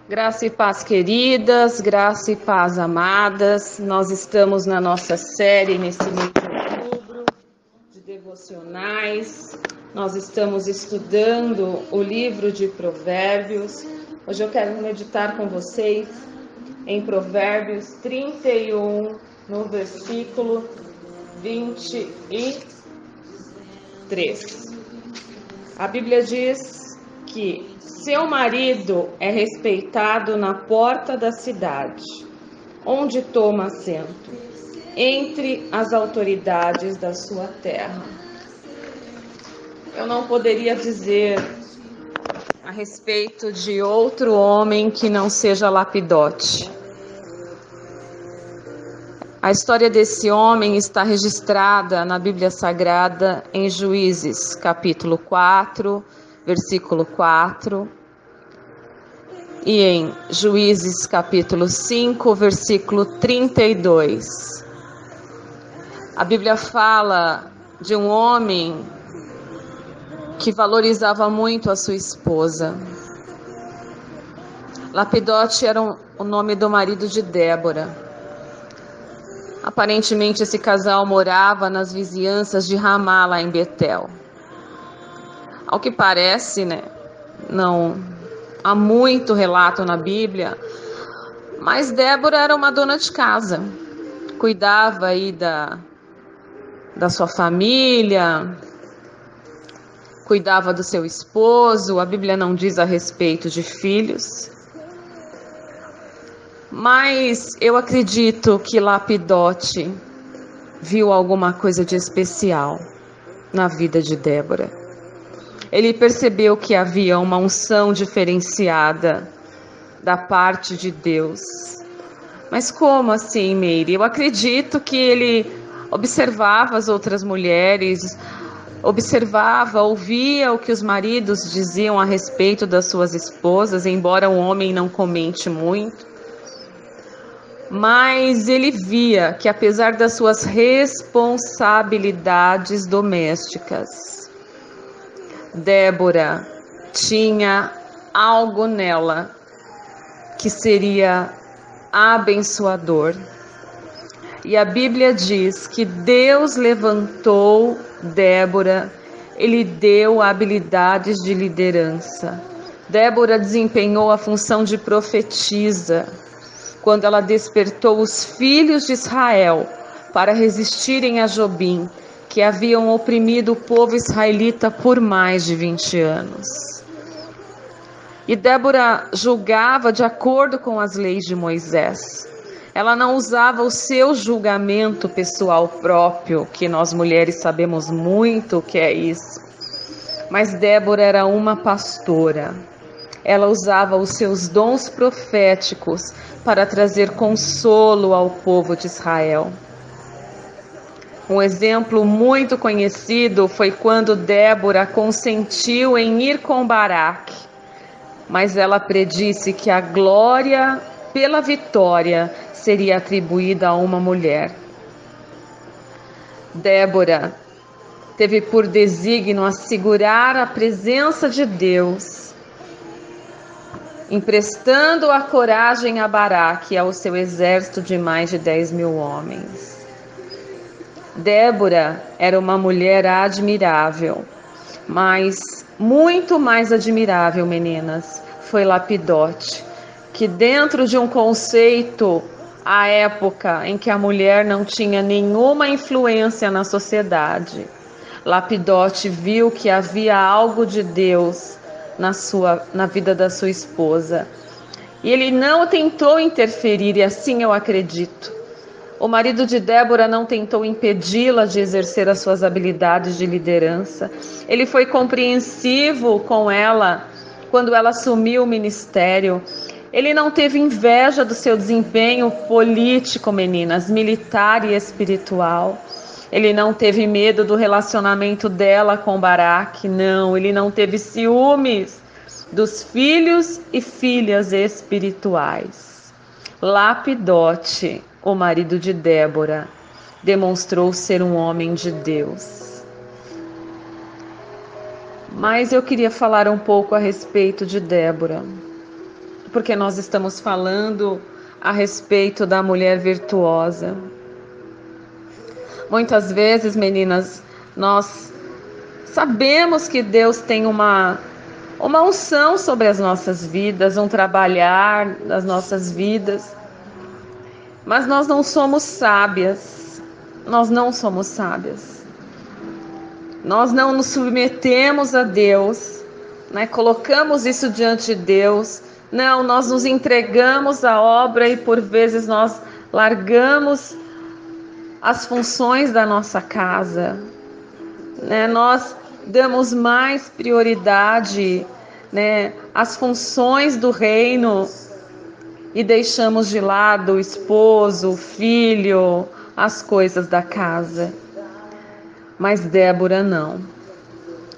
Graça e paz, queridas, graça e paz, amadas. Nós estamos na nossa série nesse mês de outubro de devocionais. Nós estamos estudando o livro de Provérbios. Hoje eu quero meditar com vocês em Provérbios 31, no versículo 23. A Bíblia diz que seu marido é respeitado na porta da cidade, onde toma assento, entre as autoridades da sua terra. Eu não poderia dizer a respeito de outro homem que não seja Lapidote. A história desse homem está registrada na Bíblia Sagrada em Juízes, capítulo 4, versículo 4, e em Juízes capítulo 5, versículo 32. A Bíblia fala de um homem que valorizava muito a sua esposa. Lapidote era o nome do marido de Débora. Aparentemente esse casal morava nas vizinhanças de Ramá, lá em Betel. Ao que parece, não há muito relato na Bíblia, mas Débora era uma dona de casa, cuidava aí da sua família, cuidava do seu esposo. A Bíblia não diz a respeito de filhos, mas eu acredito que Lapidote viu alguma coisa de especial na vida de Débora. Ele percebeu que havia uma unção diferenciada da parte de Deus. Mas como assim, Meire? Eu acredito que ele observava as outras mulheres, ouvia o que os maridos diziam a respeito das suas esposas, embora o homem não comente muito. Mas ele via que, apesar das suas responsabilidades domésticas, Débora tinha algo nela que seria abençoador. E a Bíblia diz que Deus levantou Débora, ele deu habilidades de liderança. Débora desempenhou a função de profetisa quando ela despertou os filhos de Israel para resistirem a Jobim, que haviam oprimido o povo israelita por mais de 20 anos. E Débora julgava de acordo com as leis de Moisés. Ela não usava o seu julgamento pessoal próprio, que nós mulheres sabemos muito o que é isso. Mas Débora era uma pastora. Ela usava os seus dons proféticos para trazer consolo ao povo de Israel. Um exemplo muito conhecido foi quando Débora consentiu em ir com Baraque, mas ela predisse que a glória pela vitória seria atribuída a uma mulher. Débora teve por desígnio assegurar a presença de Deus, emprestando a coragem a Baraque e ao seu exército de mais de 10.000 homens. Débora era uma mulher admirável, mas muito mais admirável, meninas, foi Lapidote, que dentro de um conceito à época em que a mulher não tinha nenhuma influência na sociedade, Lapidote viu que havia algo de Deus na vida da sua esposa. E ele não tentou interferir, e assim eu acredito. O marido de Débora não tentou impedi-la de exercer as suas habilidades de liderança. Ele foi compreensivo com ela quando ela assumiu o ministério. Ele não teve inveja do seu desempenho político, meninas, militar e espiritual. Ele não teve medo do relacionamento dela com Baraque, não. Ele não teve ciúmes dos filhos e filhas espirituais. Lapidote, o marido de Débora, demonstrou ser um homem de Deus. Mas eu queria falar um pouco a respeito de Débora. porque nós estamos falando a respeito da mulher virtuosa. Muitas vezes, meninas, nós sabemos que Deus tem uma unção sobre as nossas vidas, um trabalhar das nossas vidas, mas nós não somos sábias. Nós não somos sábias. Nós não nos submetemos a Deus, né? Colocamos isso diante de Deus. Não, nós nos entregamos à obra e por vezes nós largamos as funções da nossa casa, né? Nós damos mais prioridade, né, às funções do reino e deixamos de lado o esposo, o filho, as coisas da casa. Mas Débora não.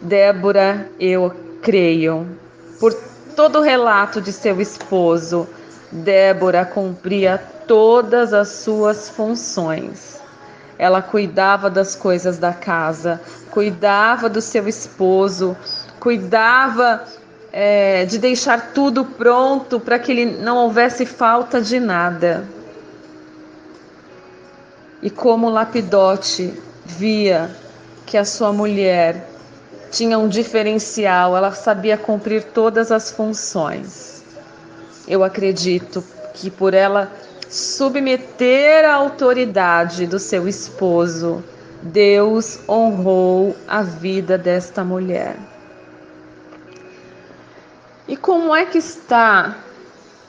Débora, eu creio, por todo o relato de seu esposo, Débora cumpria todas as suas funções. Ela cuidava das coisas da casa, cuidava do seu esposo, cuidava de deixar tudo pronto para que ele não houvesse falta de nada. E como Lapidote via que a sua mulher tinha um diferencial, ela sabia cumprir todas as funções. Eu acredito que por ela submeter a autoridade do seu esposo, Deus honrou a vida desta mulher. E como é que está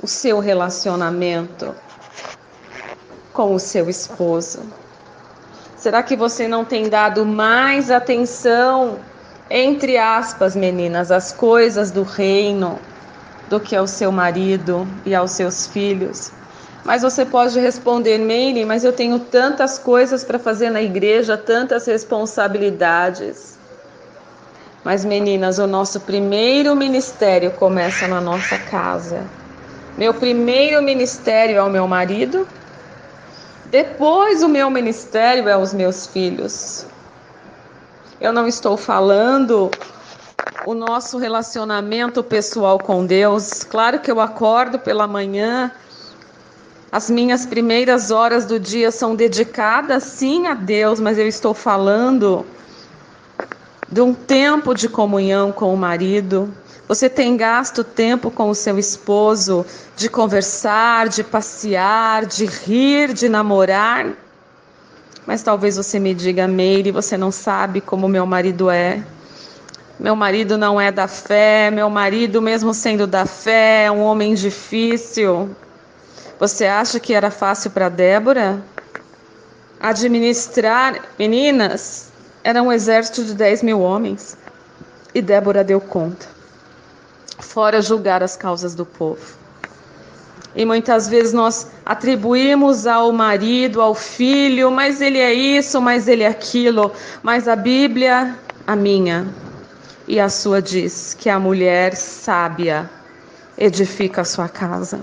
o seu relacionamento com o seu esposo? Será que você não tem dado mais atenção, entre aspas, meninas, às coisas do reino do que ao seu marido e aos seus filhos? Mas você pode responder, Meire, mas eu tenho tantas coisas para fazer na igreja, tantas responsabilidades. Mas, meninas, o nosso primeiro ministério começa na nossa casa. Meu primeiro ministério é o meu marido. Depois o meu ministério é os meus filhos. Eu não estou falando o nosso relacionamento pessoal com Deus. Claro que eu acordo pela manhã, as minhas primeiras horas do dia são dedicadas sim a Deus, mas eu estou falando de um tempo de comunhão com o marido. Você tem gasto tempo com o seu esposo, de conversar, de passear, de rir, de namorar? Mas talvez você me diga, Meire, você não sabe como meu marido é. Meu marido não é da fé, meu marido, mesmo sendo da fé, é um homem difícil. Você acha que era fácil para Débora? Administrar, meninas, era um exército de 10.000 homens. E Débora deu conta. Fora julgar as causas do povo. E muitas vezes nós atribuímos ao marido, ao filho, mas ele é isso, mas ele é aquilo. Mas a Bíblia, a minha e a sua, diz que a mulher sábia edifica a sua casa.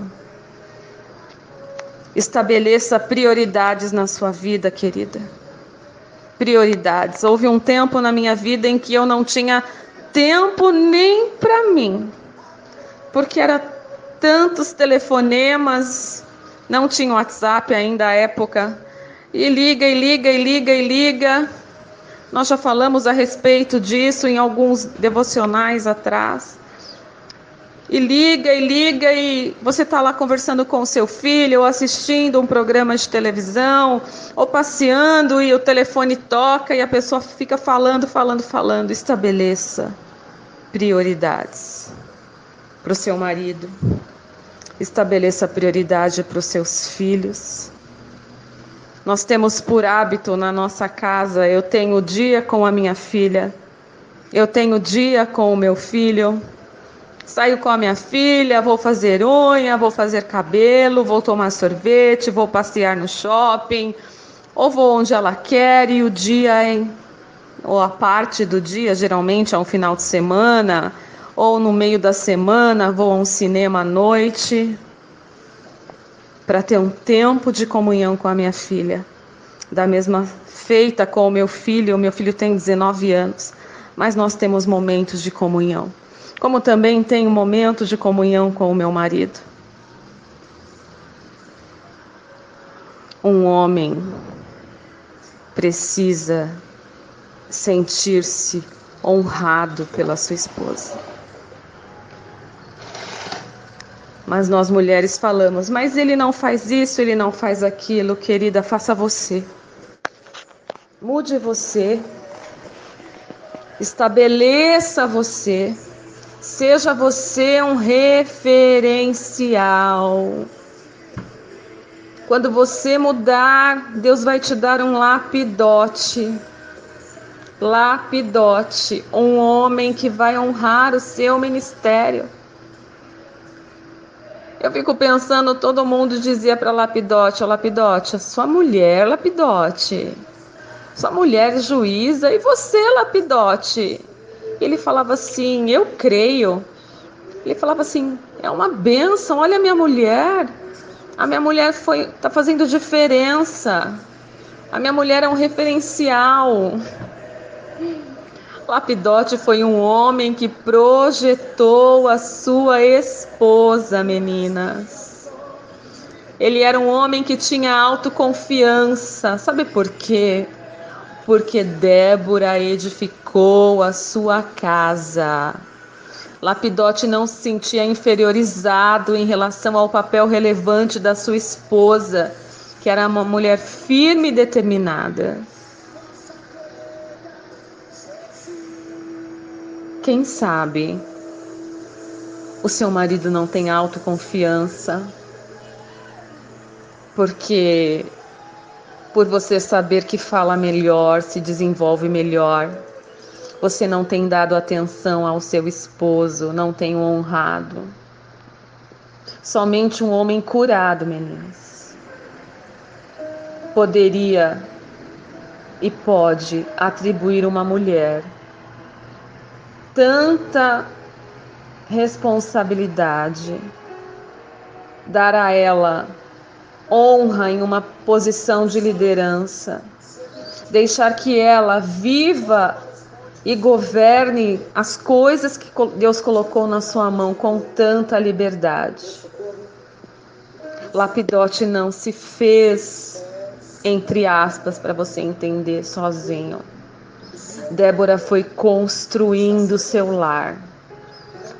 Estabeleça prioridades na sua vida, querida. Prioridades. Houve um tempo na minha vida em que eu não tinha tempo nem para mim, porque era tantos telefonemas, não tinha WhatsApp ainda à época, e liga. Nós já falamos a respeito disso em alguns devocionais atrás. E liga, e você está lá conversando com o seu filho, ou assistindo um programa de televisão, ou passeando e o telefone toca e a pessoa fica falando. Estabeleça prioridades para o seu marido. Estabeleça prioridade para os seus filhos. Nós temos por hábito na nossa casa, eu tenho dia com a minha filha, eu tenho dia com o meu filho. Saio com a minha filha, vou fazer unha, vou fazer cabelo, vou tomar sorvete, vou passear no shopping, ou vou onde ela quer, e o dia, ou a parte do dia, geralmente é um final de semana, ou no meio da semana, vou a um cinema à noite, para ter um tempo de comunhão com a minha filha. Da mesma feita com o meu filho tem 19 anos, mas nós temos momentos de comunhão. como também tenho momentos de comunhão com o meu marido. Um homem precisa sentir-se honrado pela sua esposa. Mas nós mulheres falamos, mas ele não faz isso, ele não faz aquilo. Querida, faça você. Mude você. Estabeleça você. Seja você um referencial. Quando você mudar, Deus vai te dar um lapidote. Lapidote, um homem que vai honrar o seu ministério. Eu fico pensando, todo mundo dizia para Lapidote, Lapidote, sua mulher, Lapidote, sua mulher é juíza, e você, Lapidote? Ele falava assim, eu creio. Ele falava assim, é uma bênção, olha a minha mulher está fazendo diferença, a minha mulher é um referencial. Lapidote foi um homem que projetou a sua esposa, meninas. Ele era um homem que tinha autoconfiança. Sabe por quê? Porque Débora edificou a sua casa. Lapidote não se sentia inferiorizado em relação ao papel relevante da sua esposa, que era uma mulher firme e determinada. Quem sabe o seu marido não tem autoconfiança, porque por você saber que fala melhor, se desenvolve melhor, você não tem dado atenção ao seu esposo, não tem o honrado. Somente um homem curado, meninas, poderia e pode atribuir uma mulher tanta responsabilidade, dar a ela honra em uma posição de liderança, deixar que ela viva e governe as coisas que Deus colocou na sua mão com tanta liberdade. Lapidote não se fez, entre aspas, para você entender, sozinho. Débora foi construindo seu lar,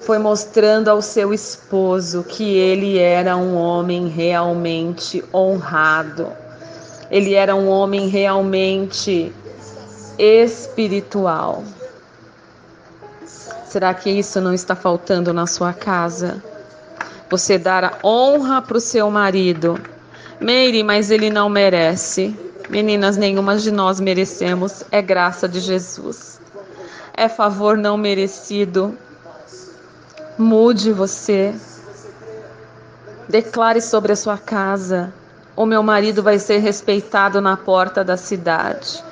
foi mostrando ao seu esposo que ele era um homem realmente honrado, ele era um homem realmente espiritual. Será que isso não está faltando na sua casa? Você dar a honra para o seu marido. Meire, mas ele não merece. Meninas, nenhuma de nós merecemos, é graça de Jesus. É favor não merecido. Mude você. Declare sobre a sua casa: o meu marido vai ser respeitado na porta da cidade.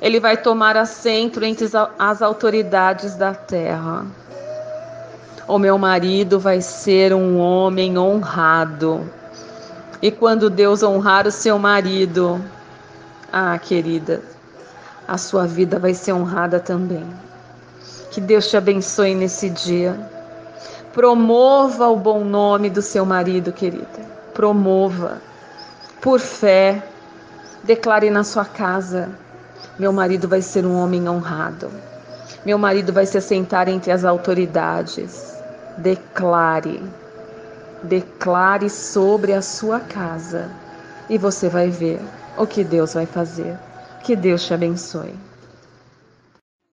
Ele vai tomar assento entre as autoridades da terra. O meu marido vai ser um homem honrado. E quando Deus honrar o seu marido, querida, a sua vida vai ser honrada também. Que Deus te abençoe nesse dia. Promova o bom nome do seu marido, querida. Promova. Por fé, declare na sua casa: meu marido vai ser um homem honrado. Meu marido vai se assentar entre as autoridades. Declare. Declare sobre a sua casa. E você vai ver o que Deus vai fazer. Que Deus te abençoe.